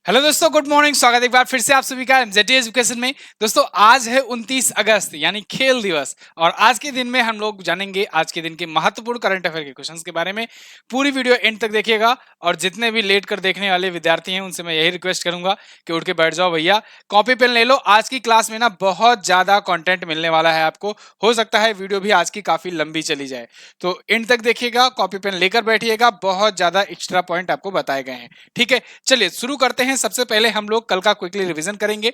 Hello दोस्तों, good morning. स्वागत है एक बार फिर से आप सभी का एमजेटी एजुकेशन में। दोस्तों, आज है 29 अगस्त यानी खेल दिवस और आज के दिन में हम लोग जानेंगे आज के दिन के महत्वपूर्ण करंट अफेयर के क्वेश्चंस के बारे में। पूरी वीडियो एंड तक देखिएगा और जितने भी लेट कर देखने वाले विद्यार्थी हैं उनसे मैं यही रिक्वेस्ट करूंगा कि उठ के बैठ जाओ भैया, कॉपी पेन ले लो। आज की क्लास में ना बहुत ज्यादा कंटेंट मिलने वाला है आपको। हो सकता है वीडियो भी आज की काफी लंबी चली जाए, तो एंड तक देखिएगा, कॉपी पेन लेकर बैठिएगा। बहुत ज्यादा एक्स्ट्रा पॉइंट आपको बताए गए हैं। ठीक है, चलिए शुरू करते हैं। सबसे पहले हम लोग कल का क्विकली रिवीजन करेंगे।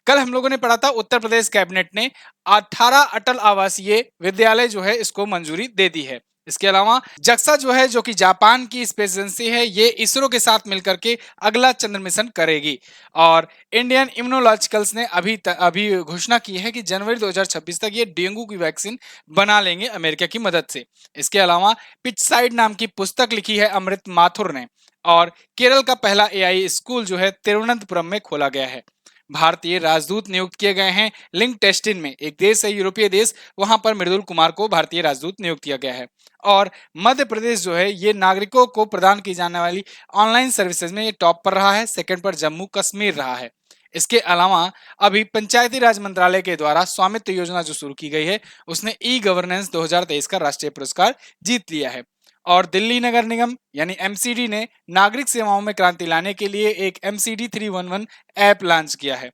कल हम लोगों ने पढ़ा था उत्तर प्रदेश कैबिनेट ने 18 अटल आवासीय विद्यालय जो है इसको मंजूरी दे दी है। इसके अलावा जक्सा जो है, जो कि जापान की स्पेस एजेंसी है, ये इसरो के साथ मिलकर के अगला चंद्र मिशन करेगी। और इंडियन इम्यूनोलॉजिकल्स ने अभी घोषणा की है कि जनवरी 2026 तक ये डेंगू की वैक्सीन बना लेंगे अमेरिका की मदद से। इसके अलावा पिचसाइड नाम की पुस्तक लिखी है अमृत माथुर ने। और केरल का पहला एआई स्कूल जो है तिरुवनंतपुरम में खोला गया है। भारतीय राजदूत नियुक्त किए गए हैं लिंकटेस्टिन में, एक देश है यूरोपीय देश, वहां पर मृदुल कुमार को भारतीय राजदूत नियुक्त किया गया है। और मध्य प्रदेश जो है ये नागरिकों को प्रदान की जाने वाली ऑनलाइन सर्विसेज में ये टॉप पर रहा है। सेकंड पर जम्मू कश्मीर रहा है। इसके अलावा अभी पंचायती राज मंत्रालय के द्वारा स्वामित्व योजना जो शुरू की गई है उसने ई गवर्नेंस 2023 का राष्ट्रीय पुरस्कार जीत लिया है। और दिल्ली नगर निगम यानी एमसीडी ने नागरिक सेवाओं में क्रांति लाने के लिए एक एमसीडी 311 ऐप लॉन्च किया है।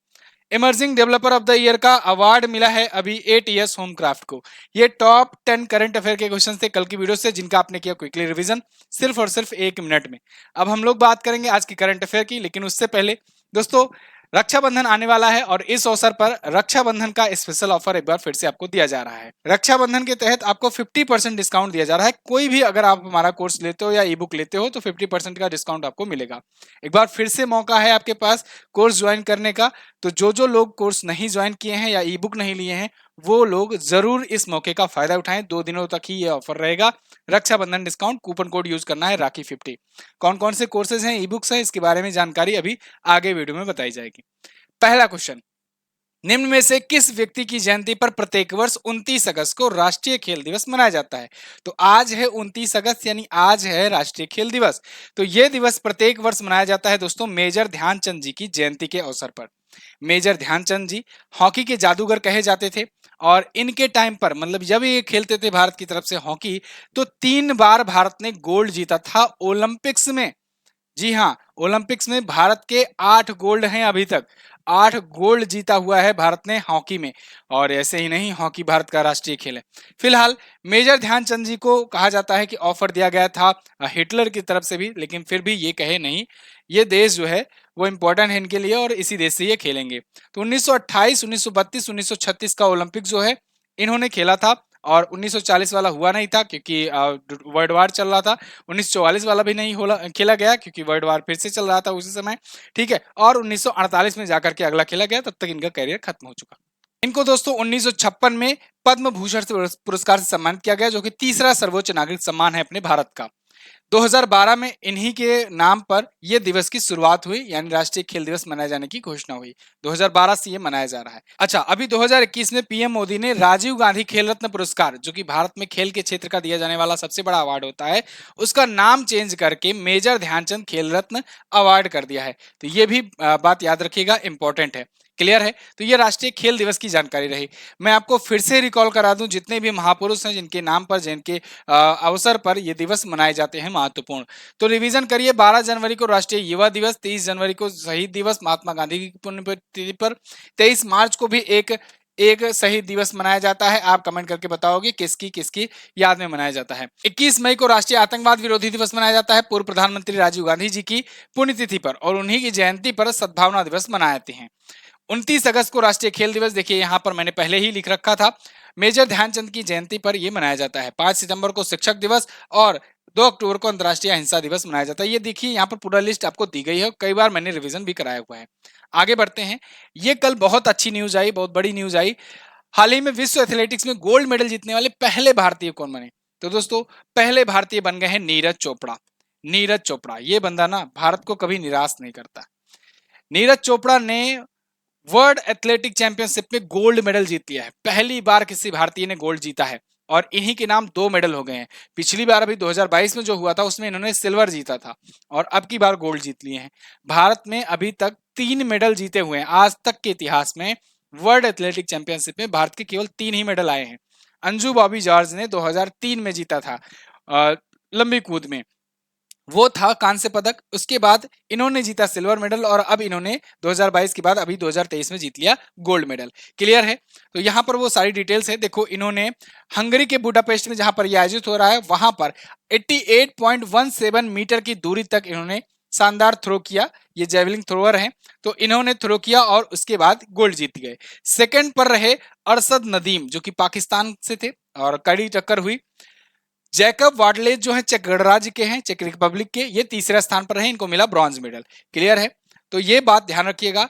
Emerging developer of the year का अवार्ड मिला है अभी एटीएस होमक्राफ्ट को। ये टॉप 10 करंट अफेयर के क्वेश्चन थे कल की वीडियो से, जिनका आपने किया क्विकली रिवीजन सिर्फ और सिर्फ 1 मिनट में। अब हम लोग बात करेंगे आज की करंट अफेयर की, लेकिन उससे पहले दोस्तों रक्षाबंधन आने वाला है और इस अवसर पर रक्षाबंधन का स्पेशल ऑफर एक बार फिर से आपको दिया जा रहा है। रक्षाबंधन के तहत आपको 50% डिस्काउंट दिया जा रहा है। कोई भी अगर आप हमारा कोर्स लेते हो या ई बुक लेते हो तो 50% का डिस्काउंट आपको मिलेगा। एक बार फिर से मौका है आपके पास कोर्स ज्वाइन करने का। तो जो लोग कोर्स नहीं ज्वाइन किए हैं या ई बुक नहीं लिए हैं वो लोग जरूर इस मौके का फायदा उठाएं। 2 दिनों तक ही ये ऑफर रहेगा। Rakshabandhan discount coupon code use करना है राखी50। कौन कौन से कोर्सेज हैं, ई बुक्स हैं, इसके बारे में जानकारी अभी आगे वीडियो में बताई जाएगी। पहला क्वेश्चन, निम्न में से किस व्यक्ति की जयंती पर प्रत्येक वर्ष 29 अगस्त को राष्ट्रीय खेल दिवस मनाया जाता है? तो आज है 29 अगस्त यानी आज है राष्ट्रीय खेल दिवस। तो यह दिवस प्रत्येक वर्ष मनाया जाता है दोस्तों मेजर ध्यानचंद जी की जयंती के अवसर पर। मेजर ध्यानचंद जी हॉकी के जादूगर कहे जाते थे और इनके टाइम पर मतलब जब ये खेलते थे भारत की तरफ से हॉकी, तो 3 बार भारत ने गोल्ड जीता था ओलंपिक्स में। जी हाँ, ओलंपिक्स में भारत के 8 गोल्ड हैं अभी तक। 8 गोल्ड जीता हुआ है भारत ने हॉकी में। और ऐसे ही नहीं, हॉकी भारत का राष्ट्रीय खेल है। फिलहाल मेजर ध्यानचंद जी को कहा जाता है कि ऑफर दिया गया था हिटलर की तरफ से भी, लेकिन फिर भी ये कहे नहीं, ये देश जो है वो इंपॉर्टेंट है इनके लिए और इसी देश से ये खेलेंगे। तो 1928, 1932, 1936 का ओलंपिक जो है इन्होंने खेला था। और 1940 वाला हुआ नहीं था क्योंकि वर्ल्ड वार चल रहा था। 1944 वाला भी नहीं खेला गया क्योंकि वर्ल्ड वार फिर से चल रहा था उसी समय। ठीक है, और 1948 में जाकर के अगला खेला गया, तब तक इनका करियर खत्म हो चुका। इनको दोस्तों 1956 में पद्म भूषण पुरस्कार से सम्मानित किया गया, जो कि तीसरा सर्वोच्च नागरिक सम्मान है अपने भारत का। 2012 में इन्हीं के नाम पर यह दिवस की शुरुआत हुई, यानी राष्ट्रीय खेल दिवस मनाए जाने की घोषणा हुई। 2012 से ये मनाया जा रहा है। अच्छा, अभी 2021 में पीएम मोदी ने राजीव गांधी खेल रत्न पुरस्कार, जो कि भारत में खेल के क्षेत्र का दिया जाने वाला सबसे बड़ा अवार्ड होता है, उसका नाम चेंज करके मेजर ध्यानचंद खेल रत्न अवार्ड कर दिया है। तो ये भी बात याद रखिएगा, इंपॉर्टेंट है। क्लियर है? तो ये राष्ट्रीय खेल दिवस की जानकारी रही। मैं आपको फिर से रिकॉल करा दूं, जितने भी महापुरुष हैं जिनके नाम पर, जिनके अवसर पर ये दिवस मनाए जाते हैं महत्वपूर्ण, तो रिवीजन करिए। 12 जनवरी को राष्ट्रीय युवा दिवस, 30 जनवरी को शहीद दिवस महात्मा गांधी की पुण्यतिथि पर, 23 मार्च को भी एक एक शहीद दिवस मनाया जाता है। आप कमेंट करके बताओगे किसकी किसकी याद में मनाया जाता है। 21 मई को राष्ट्रीय आतंकवाद विरोधी दिवस मनाया जाता है पूर्व प्रधानमंत्री राजीव गांधी जी की पुण्यतिथि पर, और उन्हीं की जयंती पर सद्भावना दिवस मनाए जाते हैं। 29 अगस्त को राष्ट्रीय खेल दिवस, देखिए यहाँ पर मैंने पहले ही लिख रखा था, मेजर ध्यानचंद की जयंती पर यह मनाया जाता है। 5 सितंबर को शिक्षक दिवस और 2 अक्टूबर को अंतर्राष्ट्रीय अहिंसा दिवस मनाया जाता है। ये देखिए यहाँ पर पूरा लिस्ट आपको दी गई है, कई बार मैंने रिवीजन भी कराया हुआ है। आगे बढ़ते हैं। ये कल बहुत अच्छी न्यूज आई, बहुत बड़ी न्यूज आई। हाल ही में विश्व एथलेटिक्स में गोल्ड मेडल जीतने वाले पहले भारतीय कौन बने? तो दोस्तों पहले भारतीय बन गए हैं नीरज चोपड़ा। नीरज चोपड़ा, ये बंदा ना भारत को कभी निराश नहीं करता। नीरज चोपड़ा ने वर्ल्ड एथलेटिक चैंपियनशिप में गोल्ड मेडल जीत लिया है। पहली बार किसी भारतीय ने गोल्ड जीता है। और इन्हीं के नाम 2 मेडल हो गए हैं। पिछली बार अभी 2022 में जो हुआ था उसमें इन्होंने सिल्वर जीता था और अब की बार गोल्ड जीत लिए हैं। भारत में अभी तक 3 मेडल जीते हुए हैं। आज तक के इतिहास में वर्ल्ड एथलेटिक चैंपियनशिप में भारत के केवल 3 ही मेडल आए हैं। अंजू बॉबी जॉर्ज ने 2003 में जीता था लंबी कूद में, वो था कांस्य पदक। उसके बाद इन्होंने जीता सिल्वर मेडल और अब इन्होंने 2022 के बाद अभी 2023 में जीत लिया गोल्ड मेडल। क्लियर है? तो यहाँ पर वो सारी डिटेल्स है। देखो, इन्होंने हंगरी के बुडापेस्ट में जहां पर यह आयोजित हो रहा है वहां पर 88.17 मीटर की दूरी तक इन्होंने शानदार थ्रो किया। ये जेवलिन थ्रोअर हैं, तो इन्होंने थ्रो किया और उसके बाद गोल्ड जीत गए। सेकंड पर रहे अरशद नदीम जो कि पाकिस्तान से थे और कड़ी टक्कर हुई। जैकब वाडले जो है चेक गणराज्य के हैं, चेक रिपब्लिक के, ये तीसरे स्थान पर रहे, इनको मिला ब्रॉन्ज मेडल। क्लियर है? तो ये बात ध्यान रखिएगा।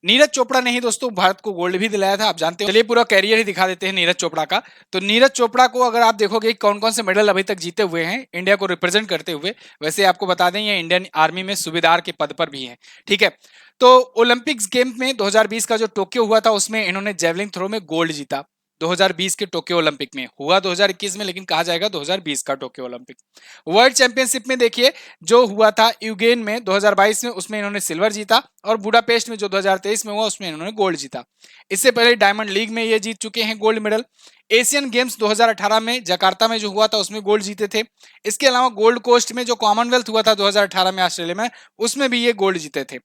नीरज चोपड़ा ने ही दोस्तों भारत को गोल्ड भी दिलाया था, आप जानते हो। चलिए पूरा कैरियर ही दिखा देते हैं नीरज चोपड़ा का। तो नीरज चोपड़ा को अगर आप देखोगे कौन कौन से मेडल अभी तक जीते हुए हैं इंडिया को रिप्रेजेंट करते हुए, वैसे आपको बता दें ये इंडियन आर्मी में सूबेदार के पद पर भी है। ठीक है, तो ओलंपिक्स गेम में 2020 का जो टोक्यो हुआ था उसमें इन्होंने जेवलिन थ्रो में गोल्ड जीता। 2020 के टोक्यो ओलंपिक में हुआ 2021 में, लेकिन कहा जाएगा 2020 का टोक्यो ओलंपिक। वर्ल्ड चैंपियनशिप में देखिए जो हुआ था यूगेन में 2022 में, उसमें इन्होंने सिल्वर जीता और बुडापेस्ट में जो 2023 में हुआ उसमें इन्होंने गोल्ड जीता। इससे पहले डायमंड लीग में ये जीत चुके हैं गोल्ड मेडल। एशियन गेम्स 2018 में जकार्ता में जो हुआ था उसमें गोल्ड जीते थे। इसके अलावा गोल्ड कोस्ट में जो कॉमनवेल्थ हुआ था 2018 में ऑस्ट्रेलिया में, उसमें भी ये गोल्ड जीते थे।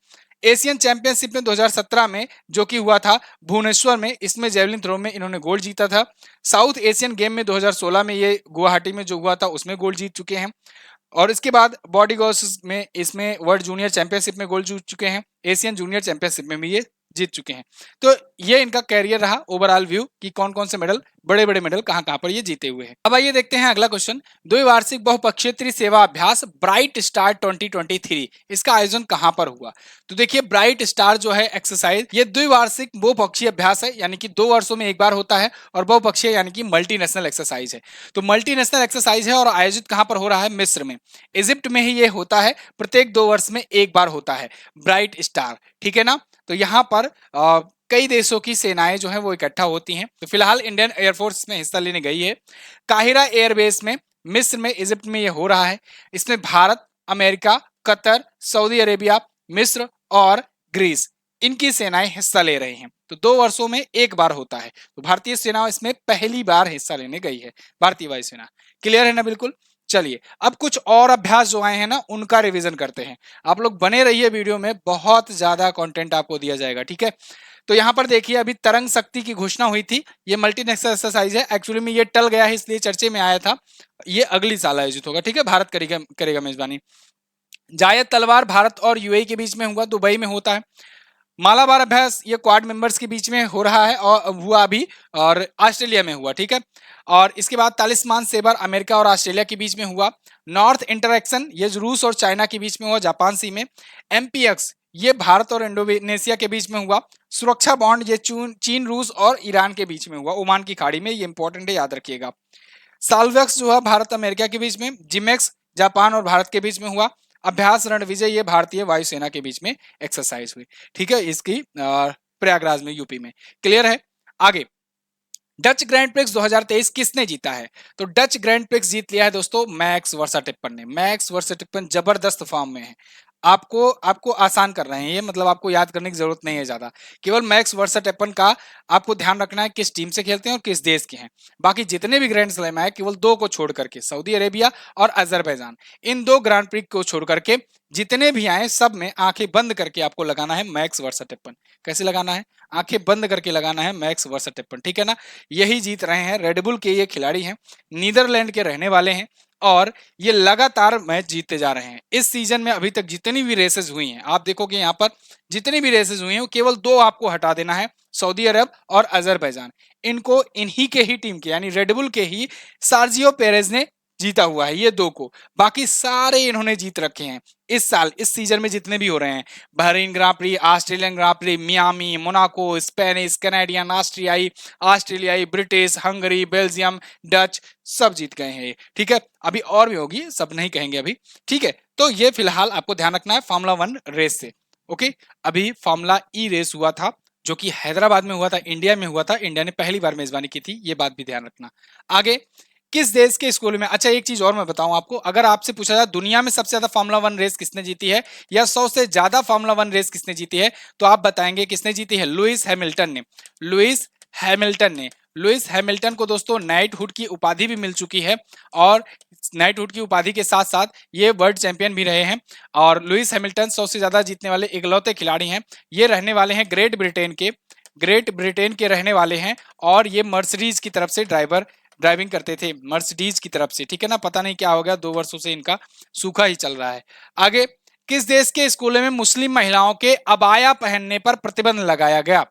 एशियन चैंपियनशिप में 2017 में जो कि हुआ था भुवनेश्वर में, इसमें जेवलिन थ्रो में इन्होंने गोल्ड जीता था। साउथ एशियन गेम में 2016 में ये गुवाहाटी में जो हुआ था उसमें गोल्ड जीत चुके हैं। और इसके बाद बॉडी गोल्स में इसमें वर्ल्ड जूनियर चैंपियनशिप में गोल्ड जीत चुके हैं। एशियन जूनियर चैंपियनशिप में भी ये जीत चुके हैं। तो ये इनका कैरियर रहा ओवरऑल व्यू कि कौन कौन से मेडल, बड़े बड़े मेडल कहां कहां पर ये जीते हुए हैं। अब आइए देखते हैं अगला क्वेश्चन। द्विवार्षिक बहुपक्षीय त्रिसेवा अभ्यास ब्राइट स्टार 2023 इसका आयोजन कहां पर हुआ? तो देखिए ब्राइट स्टार जो है एक्सरसाइज, ये द्विवार्षिक बहुपक्षीय अभ्यास है, यानी कि 2 वर्षों में एक बार होता है, और बहुपक्षीय यानी कि मल्टीनेशनल एक्सरसाइज है। तो मल्टीनेशनल एक्सरसाइज है और आयोजित कहां पर हो रहा है? मिस्र में, इजिप्ट में ही ये होता है। प्रत्येक 2 वर्ष में एक बार होता है ब्राइट स्टार। ठीक है ना? तो यहाँ पर कई देशों की सेनाएं जो है वो इकट्ठा होती हैं। तो फिलहाल इंडियन एयरफोर्स में हिस्सा लेने गई है। काहिरा एयरबेस में, मिस्र में, इजिप्ट में ये हो रहा है। इसमें Bharat, America, Qatar, Saudi Arabia, मिस्र और ग्रीस, इनकी सेनाएं हिस्सा ले रही हैं। तो 2 वर्षों में एक बार होता है। तो भारतीय सेना इसमें पहली बार हिस्सा लेने गई है, भारतीय वायुसेना। क्लियर है ना? बिल्कुल। चलिए अब कुछ और अभ्यास जो आए हैं ना उनका रिवीजन करते हैं। आप लोग बने रहिए वीडियो में, बहुत ज्यादा कंटेंट आपको दिया जाएगा। ठीक है, तो यहाँ पर देखिए अभी तरंग शक्ति की घोषणा हुई थी। ये मल्टीनेशनल एक्सरसाइज है, एक्चुअली में ये टल गया है इसलिए चर्चे में आया था। ये अगली साल आयोजित होगा। ठीक है, भारत करेगा मेजबानी। जायद तलवार भारत और यूएई के बीच में हुआ, दुबई में होता है। मालाबार अभ्यास ये क्वाड मेंबर्स के बीच में हो रहा है और हुआ अभी, और ऑस्ट्रेलिया में हुआ। ठीक है, और इसके बाद तालिस्मान सेबर अमेरिका और ऑस्ट्रेलिया के बीच में हुआ। नॉर्थ इंटरेक्शन ये रूस और चाइना के बीच में हुआ, जापान सी में। एमपीएक्स ये भारत और इंडोनेशिया के बीच में हुआ। सुरक्षा बॉन्ड ये चीन, रूस और ईरान के बीच में हुआ, ओमान की खाड़ी में। ये इंपॉर्टेंट है, याद रखिएगा। साल्वेक्स जो है भारत अमेरिका के बीच में। जिमेक्स जापान और भारत के बीच में हुआ। अभ्यास रणविजय ये भारतीय वायुसेना के बीच में एक्सरसाइज हुई। ठीक है, इसकी प्रयागराज में, यूपी में। क्लियर है? आगे, डच ग्रैंड प्रिक्स 2023 किसने जीता है? तो डच ग्रैंड प्रिक्स जीत लिया है दोस्तों मैक्स वर्स्टैपेन ने। मैक्स वर्स्टैपेन जबरदस्त फॉर्म में है। आपको आपको आसान कर रहे हैं ये, मतलब आपको याद करने की जरूरत नहीं है ज्यादा। केवल मैक्स वर्स्टैपेन का आपको ध्यान रखना है किस टीम से खेलते हैं और किस देश के हैं। बाकी जितने भी ग्रैंड स्लैम आए केवल 2 को छोड़ करके, सऊदी अरेबिया और अजरबैजान, इन 2 ग्रांड प्रिक्स को छोड़ करके जितने भी आए सब में आंखें बंद करके आपको लगाना है मैक्स वर्स्टैपेन। कैसे लगाना है? आंखें बंद करके लगाना है मैक्स वर्स्टैपेन। ठीक है ना? यही जीत रहे हैं। रेडबुल के ये खिलाड़ी हैं, नीदरलैंड के रहने वाले हैं और ये लगातार मैच जीतते जा रहे हैं। इस सीजन में अभी तक जितनी भी रेसेस हुई हैं, आप देखोगे यहाँ पर जितनी भी रेसेस हुई हैं वो केवल 2 आपको हटा देना है, सऊदी अरब और अजरबैजान। इनको इन्हीं के ही टीम के यानी रेडबुल के ही सार्जियो पेरेज ने जीता हुआ है, ये 2 को। बाकी सारे इन्होंने जीत रखे हैं इस साल, इस सीजन में जितने भी हो रहे हैं। Bahrain Grand Prix, Australian Grand Prix, Miami, Monaco, Spanish, Canadian, ऑस्ट्रेलियाई, ब्रिटिश, हंगरी, बेल्जियम, डच, सब जीत गए हैं ये। ठीक है, अभी और भी होगी, सब नहीं कहेंगे अभी। ठीक है, तो ये फिलहाल आपको ध्यान रखना है फार्मूला 1 रेस से। ओके, अभी फार्मूला ई रेस हुआ था जो कि हैदराबाद में हुआ था, इंडिया में हुआ था। इंडिया ने पहली बार मेजबानी की थी, ये बात भी ध्यान रखना। आगे, किस देश के स्कूल में, अच्छा एक चीज और मैं बताऊं आपको, अगर आपसे पूछा जाए दुनिया में सबसे ज्यादा फार्मूला वन रेस किसने जीती है, या 100 से ज्यादा फार्मूला वन रेस किसने जीती है, तो आप बताएंगे किसने जीती है, लुइस हैमिल्टन ने। लुइस हैमिल्टन ने। लुइस हैमिल्टन को दोस्तों नाइटहुड की उपाधि भी मिल चुकी है, और नाइटहुड की उपाधि के साथ साथ ये वर्ल्ड चैंपियन भी रहे हैं। और लुइस हैमिल्टन 100 से ज्यादा जीतने वाले इकलौते खिलाड़ी हैं। ये रहने वाले हैं ग्रेट ब्रिटेन के, ग्रेट ब्रिटेन के रहने वाले हैं। और ये मर्सिडीज की तरफ से ड्राइविंग करते थे, मर्सिडीज की तरफ से, ठीक है ना। पता नहीं क्या हो गया, 2 वर्षों से इनका सूखा ही चल रहा है। आगे, किस देश के स्कूलों में मुस्लिम महिलाओं के अबाया पहनने पर प्रतिबंध लगाया गया,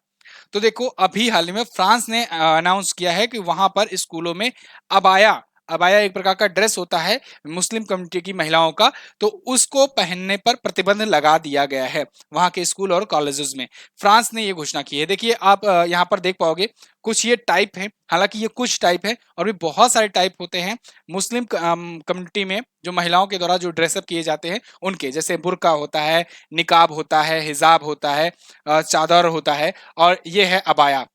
तो देखो अभी हाल ही में फ्रांस ने अनाउंस किया है कि वहां पर स्कूलों में अबाया, अबाया एक प्रकार का ड्रेस होता है मुस्लिम कम्युनिटी की महिलाओं का, तो उसको पहनने पर प्रतिबंध लगा दिया गया है वहां के स्कूल और कॉलेजेस में। फ्रांस ने ये घोषणा की है। देखिए आप यहाँ पर देख पाओगे कुछ ये टाइप है, हालांकि ये कुछ टाइप है और भी बहुत सारे टाइप होते हैं मुस्लिम कम्युनिटी में, जो महिलाओं के द्वारा जो ड्रेसअप किए जाते हैं उनके, जैसे बुर्का होता है, निकाब होता है, हिजाब होता है, चादर होता है, और ये है अबाया,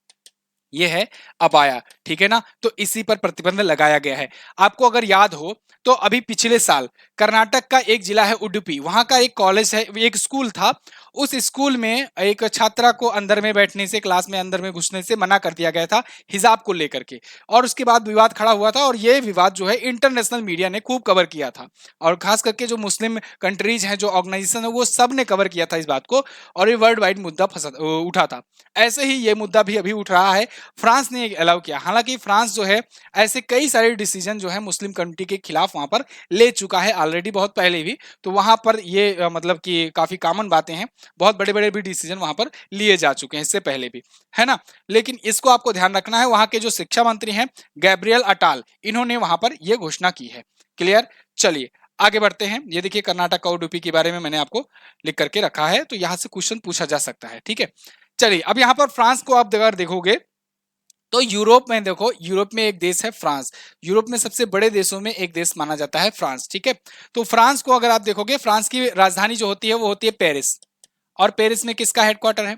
ये है अबाया, ठीक है ना। तो इसी पर प्रतिबंध लगाया गया है। आपको अगर याद हो तो अभी पिछले साल कर्नाटक का एक जिला है उडुपी, वहां का एक कॉलेज है, एक स्कूल था, उस स्कूल में एक छात्रा को अंदर में बैठने से, क्लास में अंदर में घुसने से मना कर दिया गया था हिजाब को लेकर के, और उसके बाद विवाद खड़ा हुआ था, और ये विवाद जो है इंटरनेशनल मीडिया ने खूब कवर किया था, और खास करके जो मुस्लिम कंट्रीज हैं, जो ऑर्गेनाइजेशन है, वो सब ने कवर किया था इस बात को, और ये वर्ल्ड वाइड मुद्दा उठा था। ऐसे ही ये मुद्दा भी अभी उठ रहा है, फ्रांस ने अलाउ किया। हालांकि फ्रांस जो है ऐसे कई सारे डिसीजन जो है मुस्लिम कम्युनिटी के खिलाफ वहां पर ले चुका है ऑलरेडी, बहुत पहले भी, तो वहां पर ये मतलब कि काफी कॉमन बातें हैं, बहुत बड़े बड़े भी डिसीजन वहां पर लिए जा चुके हैं इससे पहले भी, है ना। लेकिन इसको आपको ध्यान रखना है, वहां के जो शिक्षा मंत्री हैं गैब्रियल अटाल, इन्होंने वहां पर यह घोषणा की है। क्लियर, चलिए आगे बढ़ते हैं। ये देखिए कर्नाटक और उडुपी के बारे में मैंने आपको लिख करके रखा है, तो यहां से क्वेश्चन पूछा जा सकता है, ठीक है। चलिए अब यहां पर फ्रांस को आप अगर देखोगे तो यूरोप में देखो, यूरोप में एक देश है फ्रांस, यूरोप में सबसे बड़े देशों में एक देश माना जाता है फ्रांस, ठीक है। तो फ्रांस को अगर आप देखोगे, फ्रांस की राजधानी जो होती है वो होती है पेरिस, और पेरिस में किसका हेडक्वार्टर है,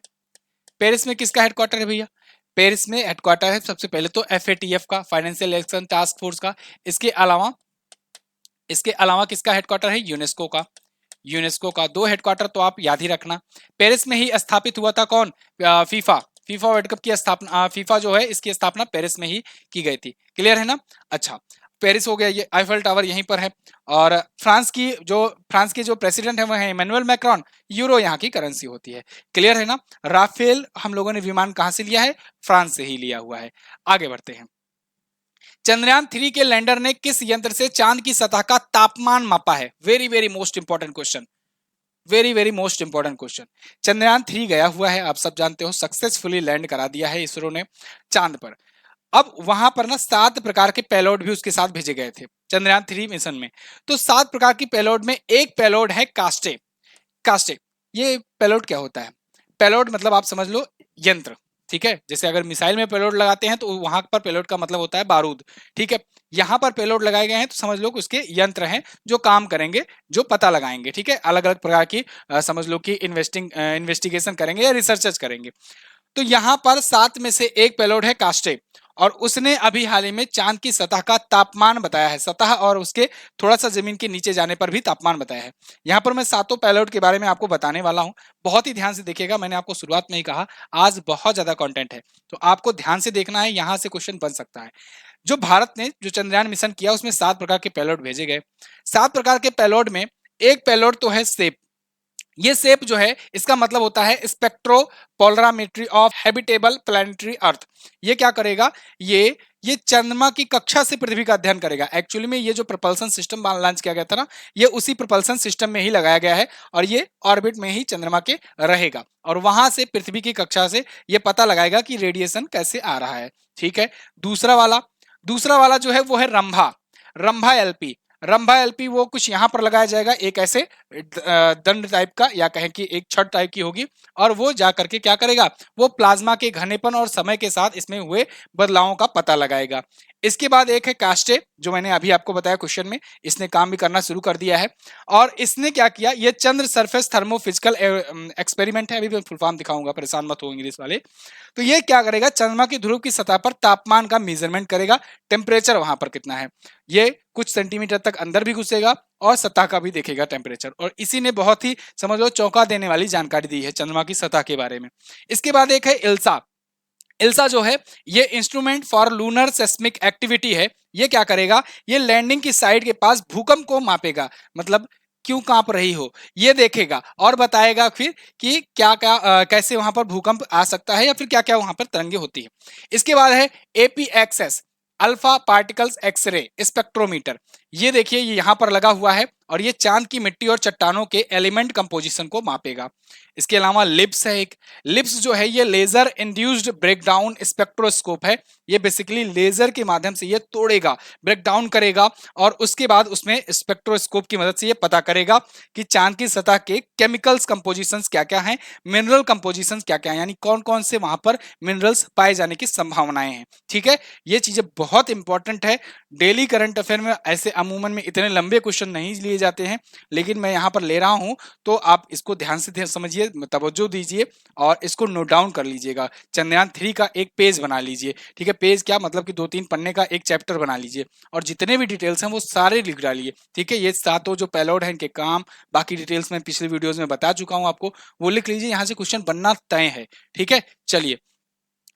पेरिस में किसका हेडक्वार्टर है भैया, पेरिस में हेडक्वार्टर है सबसे पहले तो एफएटीएफ का, फाइनेंशियल एक्शन टास्क फोर्स का। इसके अलावा, इसके अलावा किसका हेडक्वार्टर है, यूनेस्को का, यूनेस्को का। दो हेडक्वार्टर तो आप याद ही रखना। पेरिस में ही स्थापित हुआ था कौन, फीफा, फीफा वर्ल्ड कप की स्थापना, फीफा जो है इसकी स्थापना पेरिस में ही की गई थी। क्लियर है ना। अच्छा, पेरिस हो गया, ये आईफल टावर यहीं पर है। और फ्रांस के जो प्रेसिडेंट है वो है इमैनुअल मैक्रोन, यूरो यहाँ की करेंसी होती है। क्लियर है ना। राफेल हम लोगों ने विमान कहां से लिया है, फ्रांस से ही लिया हुआ है। आगे बढ़ते हैं। चंद्रयान 3 के लैंडर ने किस यंत्र से चांद की सतह का तापमान मापा है, very very most important question, very very most important question. Chandrayaan 3 गया हुआ है, आप सब जानते हो, सक्सेसफुली लैंड करा दिया है इसरो ने चांद पर। अब वहां पर ना 7 प्रकार के पेलोड भी उसके साथ भेजे गए थे चंद्रयान 3 मिशन में। तो 7 प्रकार की पेलोड में एक पेलोड है कास्टे, कास्टे। ये पेलोड क्या होता है, पेलोड मतलब आप समझ लो यंत्र, ठीक है। जैसे अगर मिसाइल में पेलोड लगाते हैं तो वहां पर पेलोड का मतलब होता है बारूद, ठीक है। यहां पर पेलोड लगाए गए हैं तो समझ लो कि उसके यंत्र हैं जो काम करेंगे, जो पता लगाएंगे, ठीक है। अलग अलग प्रकार की समझ लो कि इन्वेस्टिगेशन करेंगे या रिसर्चेस करेंगे। तो यहां पर 7 में से एक पेलोड है कास्टे, और उसने अभी हाल ही में चांद की सतह का तापमान बताया है, सतह और उसके थोड़ा सा जमीन के नीचे जाने पर भी तापमान बताया है। यहां पर मैं 7 पेलोड के बारे में आपको बताने वाला हूं, बहुत ही ध्यान से देखिएगा। मैंने आपको शुरुआत में ही कहा आज बहुत ज्यादा कंटेंट है, तो आपको ध्यान से देखना है, यहां से क्वेश्चन बन सकता है। जो भारत ने जो चंद्रयान मिशन किया उसमें 7 प्रकार के पेलोड भेजे गए। 7 प्रकार के पेलोड में एक पेलोड तो है सेप। ये सेप जो है इसका मतलब होता है स्पेक्ट्रोपोलरामेट्री ऑफ हैबिटेबल प्लैनेटरी अर्थ। ये क्या करेगा, ये चंद्रमा की कक्षा से पृथ्वी का अध्ययन करेगा। एक्चुअली में ये जो प्रपल्सन सिस्टम लॉन्च किया गया था ना, ये उसी प्रपल्सन सिस्टम में ही लगाया गया है, और ये ऑर्बिट में ही चंद्रमा के रहेगा, और वहां से पृथ्वी की कक्षा से ये पता लगाएगा कि रेडिएशन कैसे आ रहा है, ठीक है। दूसरा वाला जो है वो है रंभा, रंभा एलपी। रंभा एलपी वो कुछ यहां पर लगाया जाएगा, एक ऐसे दंड टाइप का, या कहें कि एक छड़ टाइप की होगी, और वो जा करके क्या करेगा, वो प्लाज्मा के घनेपन और समय के साथ इसमें हुए बदलावों का पता लगाएगा। इसके बाद एक है कास्टे, जो मैंने अभी आपको बताया क्वेश्चन में, इसने काम भी करना शुरू कर दिया है। और इसने क्या किया, ये चंद्र सरफेस थर्मोफिजिकल एक्सपेरिमेंट है, अभी मैं फुल फॉर्म दिखाऊंगा, परेशान मत हो इंग्लिश वाले। तो ये क्या करेगा, चंद्रमा की ध्रुव की सतह पर तापमान का मेजरमेंट करेगा, टेम्परेचर वहां पर कितना है, ये कुछ सेंटीमीटर तक अंदर भी घुसेगा और सतह का भी देखेगा टेम्परेचर। और इसी ने बहुत ही समझ लो चौंका देने वाली जानकारी दी है चंद्रमा की सतह के बारे में। इसके बाद एक है इल्सा। इल्सा जो है ये instrument for lunar seismic activity है। ये क्या करेगा, ये लैंडिंग की साइड के पास भूकंप को मापेगा, मतलब क्यों कांप रही हो ये देखेगा और बताएगा फिर कि क्या क्या कैसे वहां पर भूकंप आ सकता है या फिर क्या क्या वहां पर तरंगे होती है। इसके बाद है APXS, alpha particles X ray spectrometer. ये देखिए ये यहां पर लगा हुआ है और ये चांद की मिट्टी और चट्टानों के एलिमेंट कंपोजिशन को मापेगा। इसके अलावा लिप्स है एक, लिप्स जो है ये लेजर इंड्यूस्ड ब्रेकडाउन स्पेक्ट्रोस्कोप है। ये बेसिकली लेजर के माध्यम से ये तोड़ेगा, ब्रेकडाउन करेगा और उसके बाद उसमें स्पेक्ट्रोस्कोप की मदद से ये पता करेगा कि चांद की सतह के केमिकल्स कंपोजिशंस क्या क्या हैं, मिनरल कंपोजिशंस क्या क्या हैं, यानी कौन कौन से वहां पर मिनरल्स पाए जाने की संभावनाएं हैं। ठीक है, ये चीजें बहुत इंपॉर्टेंट है। डेली करंट अफेयर में ऐसे अमूमन में इतने लंबे क्वेश्चन नहीं लिए जाते हैं, लेकिन मैं यहाँ पर ले रहा हूँ तो आप इसको ध्यान से समझिए, तवज्जो दीजिए और इसको नोट डाउन कर लीजिएगा। चंद्रयान 3 का एक पेज बना लीजिए, ठीक है, पेज क्या मतलब कि 2-3 पन्ने का एक चैप्टर बना लीजिए और जितने भी डिटेल्स हैं वो सारे लिख डालिए। ठीक है, ये सातों जो पेलोड है इनके काम, बाकी डिटेल्स मैं पिछले वीडियोस में बता चुका हूँ आपको, वो लिख लीजिए, यहाँ से क्वेश्चन बनना तय है। ठीक है, चलिए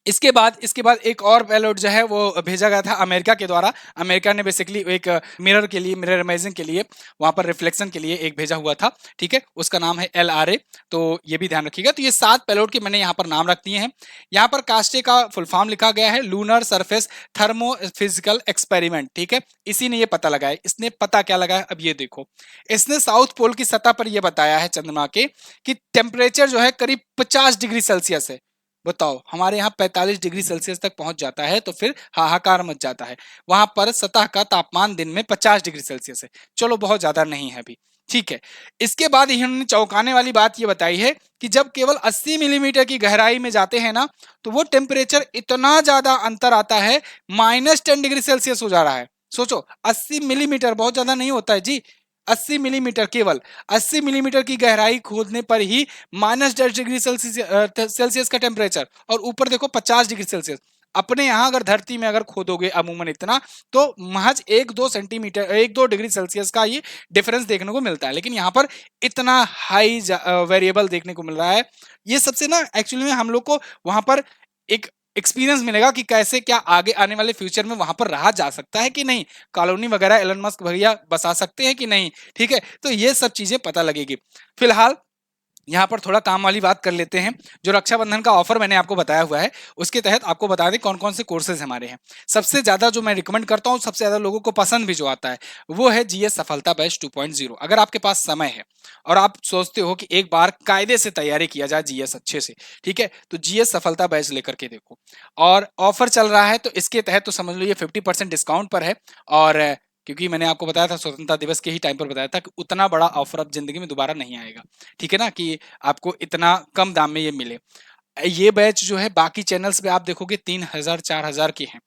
इसके बाद एक और पेलोड जो है वो भेजा गया था अमेरिका के द्वारा। अमेरिका ने बेसिकली एक मिरर के लिए, मिरर इमेजिंग के लिए, वहां पर रिफ्लेक्शन के लिए एक भेजा हुआ था। ठीक है, उसका नाम है LRA, तो ये भी ध्यान रखिएगा। तो ये 7 पेलोड के मैंने यहाँ पर नाम रख दिए हैं। यहाँ पर कास्टे का फुल फॉर्म लिखा गया है लूनर सरफेस थर्मोफिजिकल एक्सपेरिमेंट। ठीक है, इसी ने ये पता लगाया। इसने पता क्या लगाया, अब ये देखो, इसने साउथ पोल की सतह पर यह बताया है चंद्रमा के कि टेम्परेचर जो है करीब 50 डिग्री सेल्सियस है। बताओ, हमारे यहाँ 45 डिग्री सेल्सियस तक पहुंच जाता है तो फिर हाहाकार मच जाता है। वहां पर सतह का तापमान दिन में 50 डिग्री सेल्सियस है, चलो बहुत ज्यादा नहीं है अभी। ठीक है, इसके बाद इन्होंने चौंकाने वाली बात ये बताई है कि जब केवल 80 मिलीमीटर की गहराई में जाते हैं ना, तो वो टेम्परेचर इतना ज्यादा अंतर आता है, -10 डिग्री सेल्सियस हो जा रहा है। सोचो, 80 मिलीमीटर बहुत ज्यादा नहीं होता है जी, 80 मिलीमीटर, केवल 80 मिलीमीटर की गहराई खोदने पर ही -10 डिग्री सेल्सियस का टेम्परेचर, और ऊपर देखो 50 डिग्री सेल्सियस। अपने यहाँ अगर धरती में अगर खोदोगे अमूमन इतना, तो महज 1-2 सेंटीमीटर, 1-2 डिग्री सेल्सियस का ये डिफरेंस देखने को मिलता है, लेकिन यहाँ पर इतना हाई वेरिएबल देखने को मिल रहा है। ये सबसे ना एक्चुअली में हम लोग को वहां पर एक एक्सपीरियंस मिलेगा कि कैसे क्या आगे आने वाले फ्यूचर में वहां पर रहा जा सकता है कि नहीं, कॉलोनी वगैरह एलन मस्क भैया बसा सकते हैं कि नहीं। ठीक है, तो ये सब चीजें पता लगेगी। फिलहाल यहाँ पर थोड़ा काम वाली बात कर लेते हैं। जो रक्षाबंधन का ऑफर मैंने आपको बताया हुआ है, उसके तहत आपको बता दें कौन कौन से कोर्सेज हमारे हैं। सबसे ज्यादा जो मैं रिकमेंड करता हूँ, सबसे ज्यादा लोगों को पसंद भी जो आता है, वो है जीएस सफलता बैच 2.0। अगर आपके पास समय है और आप सोचते हो कि एक बार कायदे से तैयारी किया जाए जीएस अच्छे से, ठीक है, तो जीएस सफलता बैच लेकर के देखो। और ऑफर चल रहा है तो इसके तहत तो समझ लो ये 50% डिस्काउंट पर है। और क्योंकि मैंने आपको बताया था स्वतंत्रता दिवस के ही टाइम पर बताया था कि उतना बड़ा ऑफर अब जिंदगी में दोबारा नहीं आएगा। ठीक है ना, कि आपको इतना कम दाम में ये मिले। ये बैच जो है बाकी चैनल्स पे आप देखोगे 3000-4000 के हैं,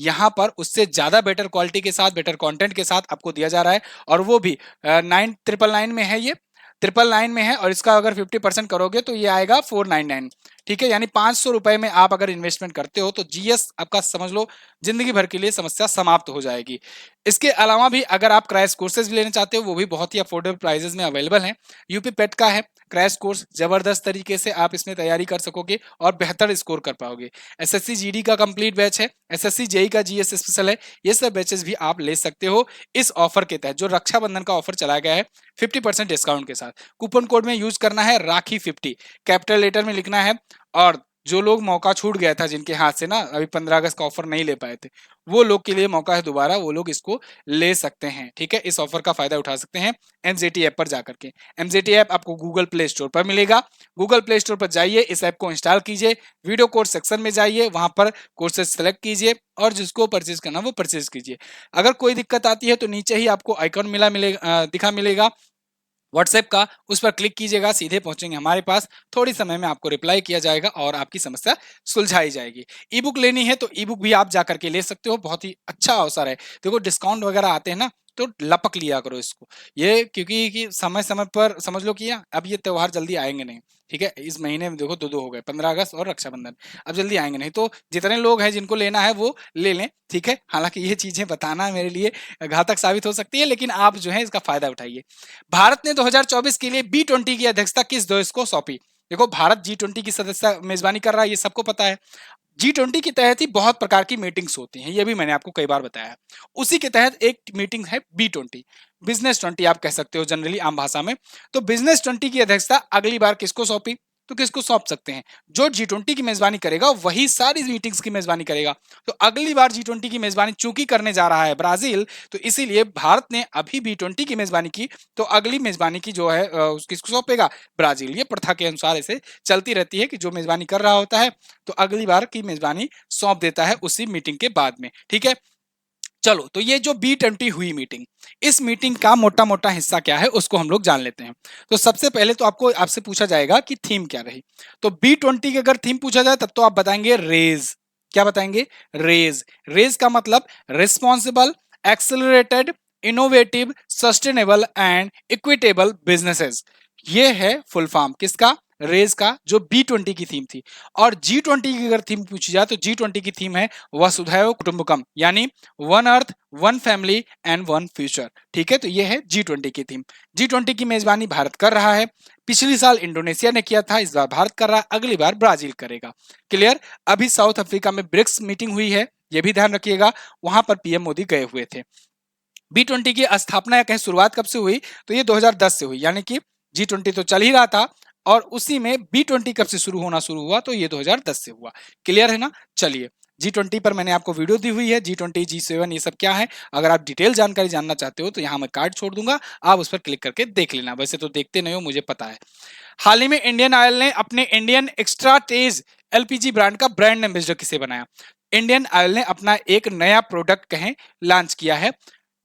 यहाँ पर उससे ज्यादा बेटर क्वालिटी के साथ, बेटर कंटेंट के साथ आपको दिया जा रहा है। और वो भी 9,999 में है, ये 999 में है, और इसका अगर 50% करोगे तो ये आएगा 499। ठीक है, यानी 500 रुपए में आप अगर इन्वेस्टमेंट करते हो तो जीएस आपका समझ लो जिंदगी भर के लिए समस्या समाप्त हो जाएगी। इसके अलावा भी अगर आप क्रैश कोर्सेज भी लेना चाहते हो, वो भी बहुत ही अफोर्डेबल प्राइजेस में अवेलेबल हैं। यूपी पेट का है क्रैश कोर्स, जबरदस्त तरीके से आप इसमें तैयारी कर सकोगे और बेहतर स्कोर कर पाओगे। एसएससी जीडी का कंप्लीट बैच है, एसएससी जेई का जीएस स्पेशल है, ये सब बैचेस भी आप ले सकते हो इस ऑफर के तहत। जो रक्षाबंधन का ऑफर चलाया गया है 50% डिस्काउंट के साथ, कूपन कोड में यूज करना है राखी50, कैपिटल लेटर में लिखना है। और जो लोग मौका छूट गया था, जिनके हाथ से ना अभी 15 अगस्त का ऑफर नहीं ले पाए थे, वो लोग के लिए मौका है दोबारा, वो लोग इसको ले सकते हैं। ठीक है, इस ऑफर का फायदा उठा सकते हैं एमजेटी ऐप पर जाकर के। एमजेटी ऐप आपको गूगल प्ले स्टोर पर मिलेगा। गूगल प्ले स्टोर पर जाइए, इस ऐप को इंस्टॉल कीजिए, वीडियो कोर्स सेक्शन में जाइए, वहां पर कोर्सेज सेलेक्ट कीजिए और जिसको परचेज करना वो परचेज कीजिए। अगर कोई दिक्कत आती है तो नीचे ही आपको आइकॉन दिखा मिलेगा, व्हाट्सएप का, उस पर क्लिक कीजिएगा, सीधे पहुंचेंगे हमारे पास, थोड़ी समय में आपको रिप्लाई किया जाएगा और आपकी समस्या सुलझाई जाएगी। ई बुक लेनी है तो ई बुक भी आप जाकर के ले सकते हो, बहुत ही अच्छा अवसर है। देखो डिस्काउंट वगैरह आते हैं ना, तो लपक लिया करो इसको, ये क्योंकि कि समय समय पर समझ लो कि अब ये त्योहार जल्दी आएंगे नहीं, ठीक है, इस महीने में देखो दो दो हो गए, 15 अगस्त और रक्षाबंधन, अब जल्दी आएंगे नहीं, तो जितने लोग हैं जिनको लेना है वो ले लें, ठीक है। हालांकि ये चीजें बताना मेरे लिए घातक साबित हो सकती है, लेकिन आप जो है इसका फायदा उठाइए। भारत ने 2024 के लिए B20 की अध्यक्षता किस देश को सौंपी? देखो भारत G20 की सदस्य मेजबानी कर रहा है, ये सबको पता है। G20 के तहत ही बहुत प्रकार की मीटिंग्स होती हैं, ये भी मैंने आपको कई बार बताया है। उसी के तहत एक मीटिंग है B20, बिजनेस 20 आप कह सकते हो जनरली आम भाषा में। तो बिजनेस 20 की अध्यक्षता अगली बार किसको सौंपी? तो किसको सौंप सकते हैं? जो G20 की मेजबानी करेगा वही सारी मीटिंग्स की मेजबानी करेगा। तो अगली बार G20 की मेजबानी चूंकि करने जा रहा है ब्राजील, तो इसीलिए भारत ने अभी B20 की मेजबानी की, तो अगली मेजबानी की जो है किसको सौंपेगा? ब्राजील। ये प्रथा के अनुसार ऐसे चलती रहती है कि जो मेजबानी कर रहा होता है तो अगली बार की मेजबानी सौंप देता है उसी मीटिंग के बाद में, ठीक है। चलो, तो ये जो B20 हुई मीटिंग, इस मीटिंग का मोटा मोटा हिस्सा क्या है उसको हम लोग जान लेते हैं। तो सबसे पहले तो आपको आपसे पूछा जाएगा कि थीम क्या रही। तो B20 की अगर थीम पूछा जाए तब तो आप बताएंगे रेज। क्या बताएंगे? रेज। रेज का मतलब responsible, accelerated, innovative, sustainable and equitable businesses. ये है फुल फॉर्म किसका? रेज का, जो B20 की थीम थी। और G20 की अगर थीम पूछी जाए तो G20 की थीम है वसुधैव कुटुंबकम, यानी one earth, one family and one future, ठीक है। तो ये है G20 की थीम। G20 की मेजबानी भारत कर रहा है। पिछली साल इंडोनेशिया ने किया था, इस बार भारत कर रहा है, अगली बार ब्राजील करेगा। क्लियर? अभी साउथ अफ्रीका में ब्रिक्स मीटिंग हुई है, ये भी ध्यान रखिएगा, वहां पर पीएम मोदी गए हुए थे। B20 की स्थापना या कहीं शुरुआत कब से हुई? तो ये 2010 से हुई, यानी कि G20 तो चल ही रहा था और उसी में B20 कब से शुरू हुआ? तो ये 2010 से हुआ। क्लियर है ना? चलिए, G20 पर मैंने आपको वीडियो दी हुई है, G20, G7 ये सब क्या है। अगर आप डिटेल जानकारी जानना चाहते हो तो यहाँ मैं कार्ड छोड़ दूंगा, आप उस पर क्लिक करके देख लेना। वैसे तो देखते नहीं हो, मुझे पता है। हाल ही में इंडियन ऑयल ने अपने इंडियन एक्स्ट्रा तेज LPG ब्रांड का ब्रांड एम्बेसडर किसे बनाया? इंडियन ऑयल ने अपना एक नया प्रोडक्ट कहें लॉन्च किया है,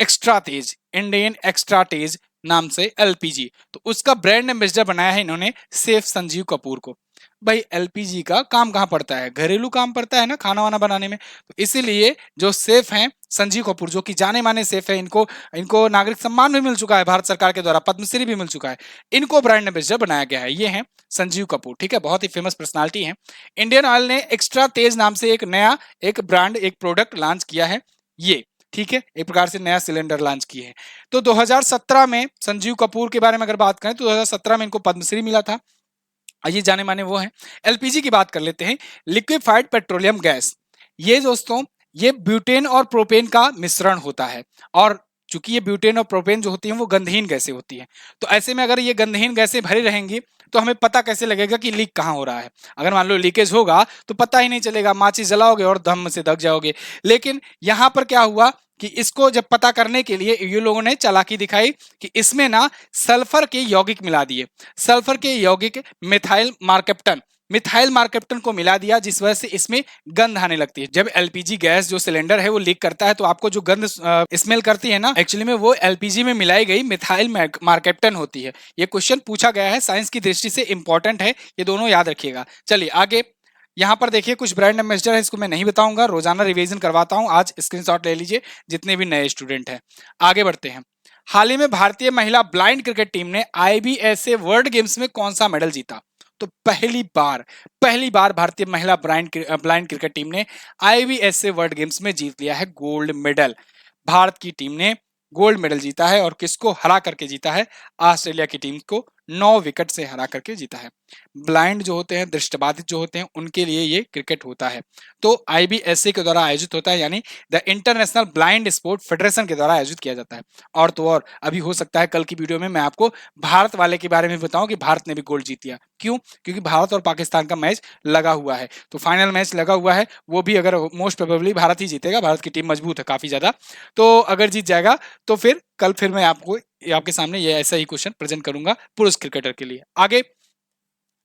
एक्स्ट्रा तेज, इंडियन एक्स्ट्रा तेज नाम से LPG। तो उसका ब्रांड एम्बेसडर बनाया है इन्होंने सेफ संजीव कपूर को। भाई LPG का काम कहाँ पड़ता है? घरेलू काम पड़ता है ना, खाना वाना बनाने में। तो इसीलिए जो सेफ हैं संजीव कपूर, जो कि जाने माने सेफ है, इनको इनको नागरिक सम्मान भी मिल चुका है भारत सरकार के द्वारा, पद्मश्री भी मिल चुका है, इनको ब्रांड एम्बेसडर बनाया गया है। ये है संजीव कपूर, ठीक है, बहुत ही फेमस पर्सनालिटी है। इंडियन ऑयल ने एक्स्ट्रा तेज नाम से एक नया एक ब्रांड एक प्रोडक्ट लॉन्च किया है, ये ठीक है, एक प्रकार से नया सिलेंडर लॉन्च किए हैं। तो 2017 में संजीव कपूर के बारे में अगर बात करें तो 2017 में इनको पद्मश्री मिला था, ये जाने माने वो हैं। LPG की बात कर लेते हैं, लिक्विफाइड पेट्रोलियम गैस। ये दोस्तों, ये ब्यूटेन और प्रोपेन का मिश्रण होता है, और चूंकि ये ब्यूटेन और प्रोपेन जो होती हैं वो गंधहीन गैसें होती हैं, तो ऐसे में अगर ये गंधहीन गैसें भरी रहेंगी तो हमें पता कैसे लगेगा कि लीक कहाँ हो रहा है? अगर मान लो लीकेज होगा तो पता ही नहीं चलेगा, माचिस जलाओगे और दम से दग जाओगे। लेकिन यहाँ पर क्या हुआ कि इसको जब पता करने के लिए ये लोगों ने चालाकी दिखाई कि इसमें ना सल्फर के यौगिक मिला दिए, सल्फर के यौगिक मिथाइल मार्केप्टन को मिला दिया, जिस वजह से इसमें गंध आने लगती है। जब LPG गैस जो सिलेंडर है वो लीक करता है तो आपको जो गंध स्मेल करती है ना, एक्चुअली में वो LPG में मिलाई गई मिथाइल मार्केप्टन होती है। ये क्वेश्चन पूछा गया है, साइंस की दृष्टि से इंपॉर्टेंट है, ये दोनों याद रखिएगा। चलिए आगे, यहाँ पर देखिए कुछ ब्रांड एम्बेसडर है, इसको मैं नहीं बताऊंगा, रोजाना रिवीजन करवाता हूँ, आज स्क्रीनशॉट ले लीजिए जितने भी नए स्टूडेंट हैं। आगे बढ़ते हैं। हाल ही में भारतीय महिला ब्लाइंड क्रिकेट टीम ने IBSA वर्ल्ड गेम्स में कौन सा मेडल जीता? तो पहली बार भारतीय महिला ब्लाइंड क्रिकेट टीम ने IBSA वर्ल्ड गेम्स में जीत लिया है गोल्ड मेडल। भारत की टीम ने गोल्ड मेडल जीता है, और किसको हरा करके जीता है? ऑस्ट्रेलिया की टीम को 9 विकेट से हरा करके जीता है। ब्लाइंड जो होते हैं, दृष्टिबाधित जो होते हैं, उनके लिए ये क्रिकेट होता है। तो IBSA के द्वारा आयोजित होता है, यानी the international blind sport federation के द्वारा आयोजित किया जाता है। और तो और अभी हो सकता है कल की वीडियो में मैं आपको भारत वाले के बारे में बताऊं कि भारत ने भी गोल्ड जीत लिया। क्यों? क्योंकि भारत और पाकिस्तान का मैच लगा हुआ है, तो फाइनल मैच लगा हुआ है, वो भी अगर मोस्ट प्रोबेबली भारत ही जीतेगा, भारत की टीम मजबूत है काफी ज्यादा, तो अगर जीत जाएगा तो फिर कल फिर मैं आपको आपके सामने ये ऐसा ही क्वेश्चन प्रेजेंट करूंगा पुरुष क्रिकेटर के लिए। आगे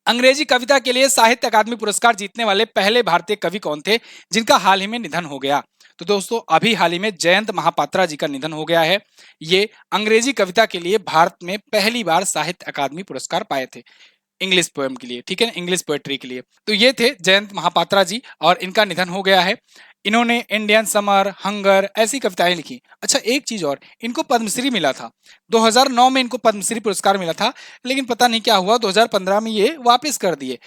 अंग्रेजी कविता के लिए साहित्य अकादमी पुरस्कार जीतने वाले पहले भारतीय कवि कौन थे जिनका हाल ही में निधन हो गया? तो दोस्तों अभी हाल ही में जयंत महापात्रा जी का निधन हो गया है। ये अंग्रेजी कविता के लिए भारत में पहली बार साहित्य अकादमी पुरस्कार पाए थे, इंग्लिश पोएम के लिए, ठीक है, इंग्लिश पोएट्री के लिए। तो ये थे जयंत महापात्रा जी और इनका निधन हो गया है। इन्होंने इंडियन समर, हंगर ऐसी कविताएं लिखी। अच्छा एक चीज और, इनको पद्मश्री मिला था। 2009 में इनको पद्मश्री पुरस्कार मिला था, लेकिन पता नहीं क्या हुआ 2015 में ये वापस कर दिए।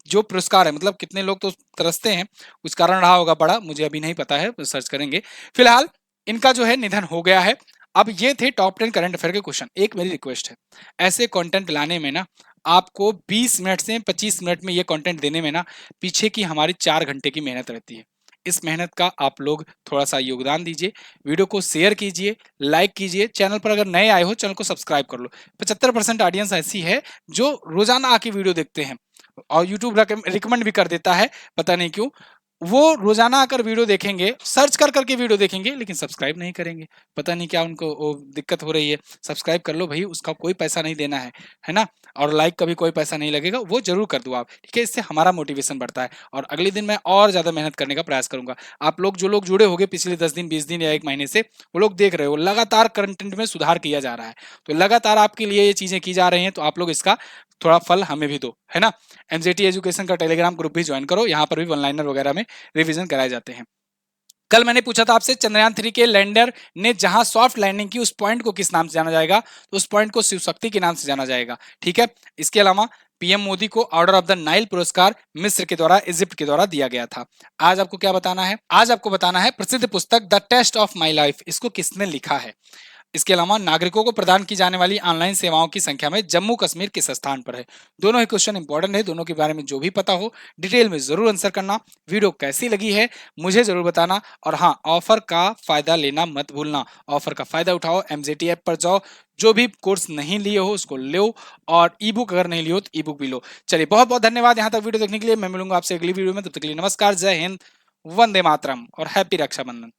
जो पुरस्कार है, मतलब कितने लोग तो तरसते हैं, कुछ कारण रहा होगा बड़ा, मुझे अभी नहीं पता है, सर्च करेंगे। फिलहाल इनका जो है निधन हो गया है। अब ये थे टॉप 10 करंट अफेयर के क्वेश्चन। एक मेरी रिक्वेस्ट है, ऐसे कंटेंट लाने में ना आपको 20 मिनट से 25 मिनट में ये कंटेंट देने में ना पीछे की हमारी 4 घंटे की मेहनत रहती है। इस मेहनत का आप लोग थोड़ा सा योगदान दीजिए, वीडियो को शेयर कीजिए, लाइक कीजिए, चैनल पर अगर नए आए हो चैनल को सब्सक्राइब कर लो। 75% ऑडियंस ऐसी है जो रोजाना आके वीडियो देखते हैं और यूट्यूब रिकमेंड भी कर देता है, पता नहीं क्यों। वो रोजाना आकर वीडियो देखेंगे, सर्च कर करके वीडियो देखेंगे, लेकिन सब्सक्राइब नहीं करेंगे। पता नहीं क्या उनको दिक्कत हो रही है। सब्सक्राइब कर लो भाई, उसका कोई पैसा नहीं देना है ना। और लाइक का भी कोई पैसा नहीं लगेगा, वो जरूर कर दो आप, ठीक है। इससे हमारा मोटिवेशन बढ़ता है और अगले दिन मैं और ज्यादा मेहनत करने का प्रयास करूंगा। आप लोग जो लोग जुड़े होंगे पिछले 10 दिन, 20 दिन या 1 महीने से, वो लोग देख रहे हो लगातार कंटेंट में सुधार किया जा रहा है। तो लगातार आपके लिए ये चीजें की जा रही हैं, तो आप लोग इसका थोड़ा फल हमें भी दो, है ना। एमजेटी एजुकेशन का टेलीग्राम ग्रुप भी ज्वाइन करो, यहाँ पर भी वन लाइनर वगैरह में रिवीजन कराए जाते हैं। कल मैंने पूछा था आपसे, चंद्रयान 3 के लैंडर ने जहां सॉफ्ट लैंडिंग की उस पॉइंट को किस नाम से जाना जाएगा? तो उस पॉइंट को शिव शक्ति के नाम से जाना जाएगा, ठीक है। इसके अलावा पीएम मोदी को ऑर्डर ऑफ द नाइल पुरस्कार मिस्र के द्वारा, इजिप्ट के द्वारा दिया गया था। आज आपको क्या बताना है? आज आपको बताना है प्रसिद्ध पुस्तक the test of my life, इसको किसने लिखा है। इसके अलावा नागरिकों को प्रदान की जाने वाली ऑनलाइन सेवाओं की संख्या में जम्मू कश्मीर किस स्थान पर है। दोनों ही क्वेश्चन इंपॉर्टेंट है, दोनों के बारे में जो भी पता हो डिटेल में जरूर आंसर करना। वीडियो कैसी लगी है मुझे जरूर बताना, और हाँ, ऑफर का फायदा लेना मत भूलना। ऑफर का फायदा उठाओ, एमजेटी ऐप पर जाओ, जो भी कोर्स नहीं लिए हो उसको लो, और ई बुक अगर नहीं लियो तो ई बुक भी लो। चलिए बहुत बहुत धन्यवाद यहाँ तक वीडियो देखने के लिए। मैं मिलूंगा आपसे अगली वीडियो में, तब तक के लिए नमस्कार, जय हिंद, वंदे मातरम और हैप्पी रक्षाबंधन।